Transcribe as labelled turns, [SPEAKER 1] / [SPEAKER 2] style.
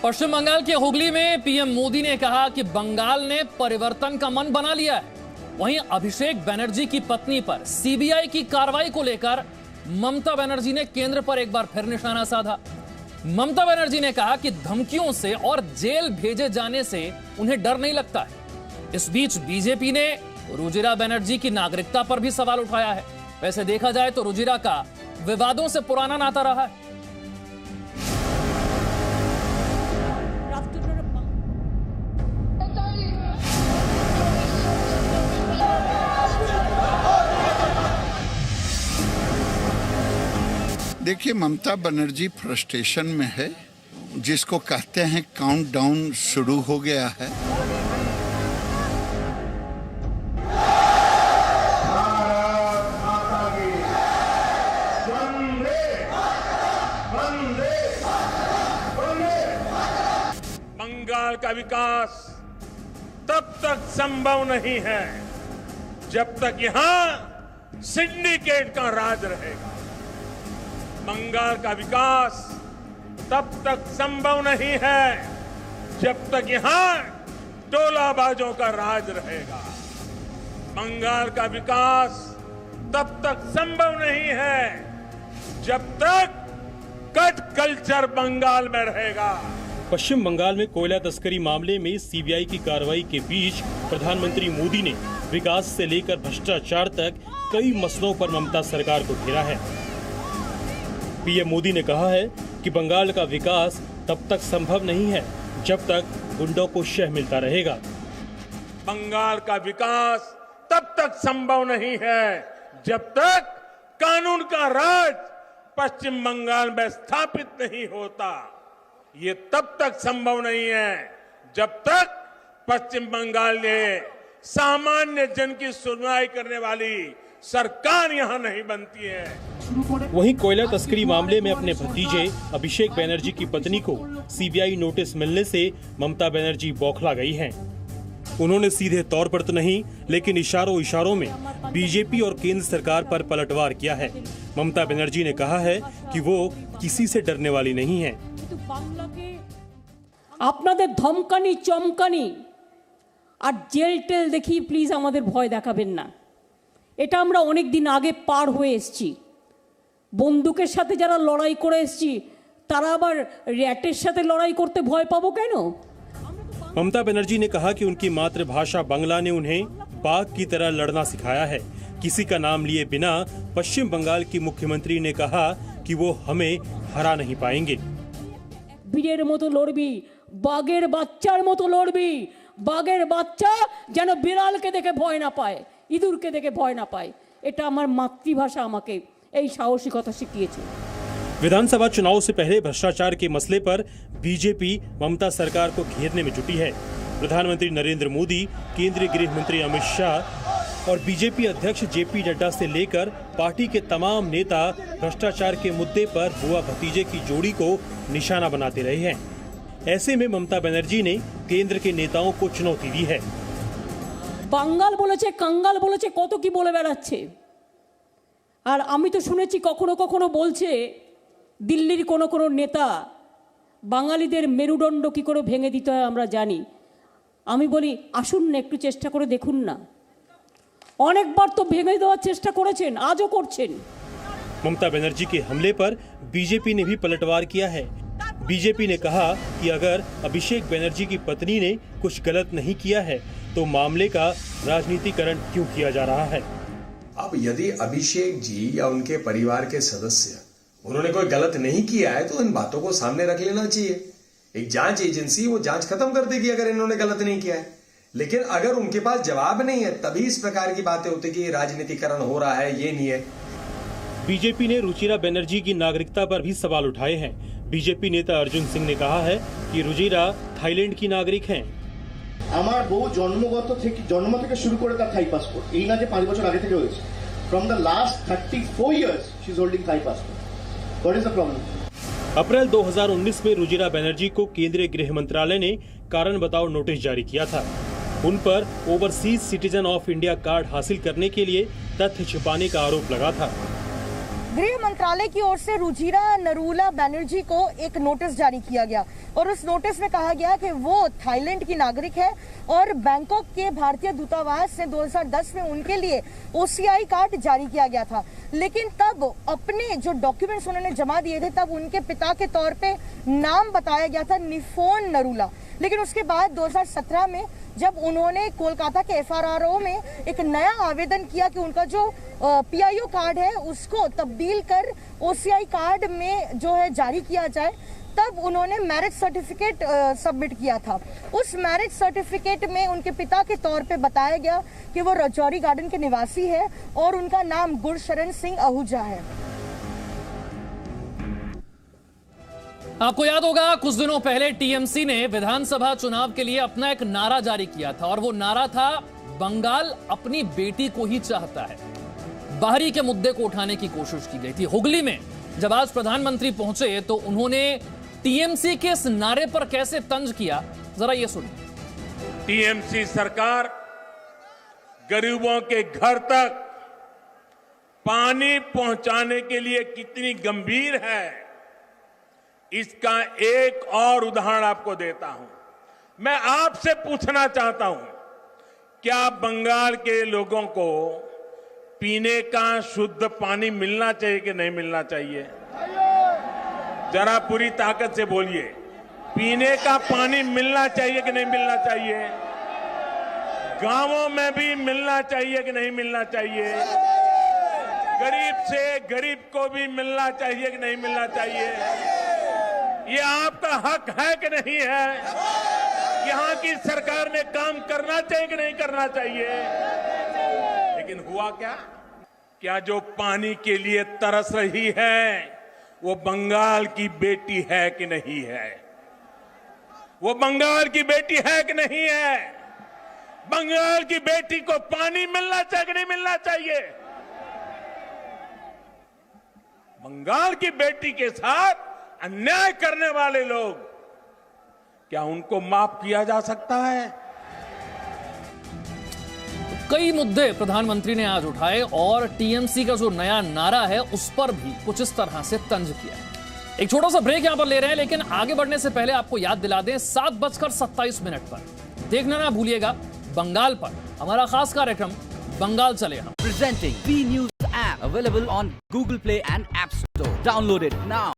[SPEAKER 1] पश्चिम बंगाल के हुगली में पीएम मोदी ने कहा कि बंगाल ने परिवर्तन का मन बना लिया है। वहीं अभिषेक बनर्जी की पत्नी पर सीबीआई की कार्रवाई को लेकर ममता बनर्जी ने केंद्र पर एक बार फिर निशाना साधा। ममता बनर्जी ने कहा कि धमकियों से और जेल भेजे जाने से उन्हें डर नहीं लगता है। इस बीच बीजेपी ने रुजिरा बनर्जी की नागरिकता पर भी सवाल उठाया है। वैसे देखा जाए तो रुजिरा का विवादों से पुराना नाता रहा है।
[SPEAKER 2] देखिए, ममता बनर्जी फ्रस्ट्रेशन में है, जिसको कहते हैं काउंटडाउन शुरू हो गया है।
[SPEAKER 3] बंगाल का विकास तब तक संभव नहीं है जब तक यहां सिंडिकेट का राज रहेगा। बंगाल का विकास तब तक संभव नहीं है जब तक यहां टोलाबाजों का राज रहेगा। बंगाल का विकास तब तक संभव नहीं है जब तक कट कल्चर बंगाल में रहेगा।
[SPEAKER 4] पश्चिम बंगाल में कोयला तस्करी मामले में सीबीआई की कार्रवाई के बीच प्रधानमंत्री मोदी ने विकास से लेकर भ्रष्टाचार तक कई मसलों पर ममता सरकार को घेरा है। पीएम मोदी ने कहा है कि बंगाल का विकास तब तक संभव नहीं है जब तक गुंडों को शह मिलता रहेगा।
[SPEAKER 3] बंगाल का विकास तब तक संभव नहीं है जब तक कानून का राज पश्चिम बंगाल में स्थापित नहीं होता। ये तब तक संभव नहीं है जब तक पश्चिम बंगाल में सामान्य जन की सुनवाई करने वाली सरकार यहां नहीं बनती है।
[SPEAKER 4] वहीं कोयला तस्करी मामले में अपने भतीजे अभिषेक बनर्जी की पत्नी को सीबीआई नोटिस मिलने से ममता बनर्जी बौखला गई हैं। उन्होंने सीधे तौर पर तो नहीं, लेकिन इशारों इशारों में बीजेपी और केंद्र सरकार पर पलटवार किया है। ममता बनर्जी ने कहा है कि वो किसी से डरने वाली नहीं है।
[SPEAKER 5] আপনাদের ধমকানি চমকানি আর জেল টেল দেখি প্লিজ আমাদের ভয় দেখাবেন না। এটা আমরা অনেক দিন আগে পার হয়ে এসেছি। বন্দুকের সাথে যারা লড়াই করে এসেছি তারা আবার র‍্যাটের সাথে লড়াই করতে ভয় পাবো কেন?
[SPEAKER 4] ममता बनर्जी ने कहा कि उनकी मातृभाषा बांग्ला ने उन्हें बाघ की तरह लड़ना सिखाया है। किसी का नाम लिए बिना पश्चिम बंगाल की मुख्यमंत्री ने कहा कि वो हमें हरा नहीं पाएंगे।
[SPEAKER 5] বীরের মতো লড়বি, বাঘের বাচ্চার মতো লড়বি। বাঘের বাচ্চা যেন বিড়ালকে দেখে ভয় না পায়, ইঁদুরকে দেখে ভয় না পায়। এটা আমার মাতৃভাষা আমাকে এই সাহসিকতা শিখিয়েছে।
[SPEAKER 4] विधानसभा चुनाव से पहले भ्रष्टाचार के मसले पर बीजेपी ममता सरकार को घेरने में जुटी है। प्रधानमंत्री नरेंद्र मोदी, केंद्रीय गृह मंत्री अमित शाह और बीजेपी अध्यक्ष जेपी नड्डा से लेकर पार्टी के तमाम नेता भ्रष्टाचार के मुद्दे पर बुआ भतीजे की जोड़ी को निशाना बनाते रहे हैं। ऐसे में ममता बनर्जी ने केंद्र के नेताओं को चुनौती दी है।
[SPEAKER 5] বাঙ্গাল বলেছে, কাঙ্গাল বলেছে, কত কি বলে বেড়াচ্ছে। আর আমি তো শুনেছি কখনো কখনো বলছে দিল্লির কোনো কোনো নেতা বাঙালিদের মেরুদণ্ড কি করে ভেঙে দিতে হয় আমরা জানি। আমি বলি আসুন না একটু চেষ্টা করে দেখুন না। অনেকবার তো ভেঙে দেওয়ার চেষ্টা করেছেন, আজও করছেন।
[SPEAKER 4] ममता बनर्जी के हमले पर बीजेपी ने भी पलटवार किया है। बीजेपी ने कहा कि अगर अभिषेक बनर्जी की पत्नी ने कुछ गलत नहीं किया है तो मामले का राजनीतिकरण क्यों किया जा रहा है।
[SPEAKER 6] अब यदि अभिषेक जी या उनके परिवार के सदस्य उन्होंने कोई गलत नहीं किया है तो इन बातों को सामने रख लेना चाहिए। एक जांच एजेंसी वो जांच खत्म कर देगी अगर इन्होंने गलत नहीं किया है। लेकिन अगर उनके पास जवाब नहीं है तभी इस प्रकार की बातें होती कि राजनीतिकरण हो रहा है, ये नहीं है।
[SPEAKER 4] बीजेपी ने रुचिरा बनर्जी की नागरिकता पर भी सवाल उठाए हैं। बीजेपी नेता अर्जुन सिंह ने कहा है कि रुजिरा थाईलैंड की नागरिक हैं।
[SPEAKER 7] আমার বউ জন্ম থেকে শুরু করে তার থাই পাসপোর্ট, এই না যে 5 বছর আগে থেকে হয়েছে। From the last 34 years she is holding Thai passport. What is the problem?
[SPEAKER 4] अप्रैल 2019 में रुजिरा बनर्जी को केंद्रीय गृह मंत्रालय ने कारण बताओ नोटिस जारी किया था। उन पर overseas citizen of India card हासिल करने के लिए तथ्य छिपाने का आरोप लगा था।
[SPEAKER 8] गृह मंत्रालय की ओर से रुजिरा नरूला बनर्जी को एक नोटिस जारी किया गया और उस नोटिस में कहा गया कि वो थाईलैंड की नागरिक है और बैंकॉक के भारतीय दूतावास से 2010 में उनके लिए OCI कार्ड जारी किया गया था। लेकिन तब अपने जो डॉक्यूमेंट्स उन्होंने जमा दिए थे तब उनके पिता के तौर पे नाम बताया गया था निफोन नरूला। लेकिन उसके बाद 2017 में जब उन्होंने कोलकाता के FRRO में एक नया आवेदन किया कि उनका जो PIO कार्ड है उसको तब्दील कर OCI कार्ड में जो है जारी किया जाए, तब उन्होंने मैरिज सर्टिफिकेट सबमिट किया था। उस मैरिज सर्टिफिकेट में उनके पिता के तौर पे बताया गया कि वो रजौरी गार्डन के निवासी है और उनका नाम गुरशरण सिंह आहूजा है।
[SPEAKER 1] आपको याद होगा कुछ दिनों पहले TMC ने विधानसभा चुनाव के लिए अपना एक नारा जारी किया था और वो नारा था बंगाल अपनी बेटी को ही चाहता है। बाहरी के मुद्दे को उठाने की कोशिश की गई थी। हुगली में जब आज प्रधानमंत्री पहुंचे तो उन्होंने TMC के इस नारे पर कैसे तंज किया, जरा ये सुनिए।
[SPEAKER 3] TMC सरकार गरीबों के घर तक पानी पहुंचाने के लिए कितनी गंभीर है, इसका एक और उदाहरण आपको देता हूं। मैं आपसे पूछना चाहता हूं, क्या बंगाल के लोगों को पीने का शुद्ध पानी मिलना चाहिए कि नहीं मिलना चाहिए? जरा पूरी ताकत से बोलिए, पीने का पानी मिलना चाहिए कि नहीं मिलना चाहिए? गांवों में भी मिलना चाहिए कि नहीं मिलना चाहिए? गरीब से गरीब को भी मिलना चाहिए कि नहीं मिलना चाहिए? ये आपका हक है कि नहीं है? यहां की सरकार ने काम करना चाहिए कि नहीं करना चाहिए? लेकिन हुआ क्या? क्या जो पानी के लिए तरस रही है वो बंगाल की बेटी है कि नहीं है? वो बंगाल की बेटी है कि नहीं है? बंगाल की बेटी को पानी मिलना चाहिए कि नहीं मिलना चाहिए? बंगाल की बेटी के साथ अन्याय करने वाले लोग, क्या उनको माफ किया जा सकता है?
[SPEAKER 1] कई मुद्दे प्रधानमंत्री ने आज उठाए और TMC का जो नया नारा है उस पर भी कुछ इस तरह से तंज किया है। एक छोटा सा ब्रेक यहां पर ले रहे हैं, लेकिन आगे बढ़ने से पहले आपको याद दिला दें 7:27 पर देखना ना भूलिएगा बंगाल पर हमारा खास कार्यक्रम बंगाल चले हम।
[SPEAKER 9] Presenting B News app available on Google Play and App Store. Download it now.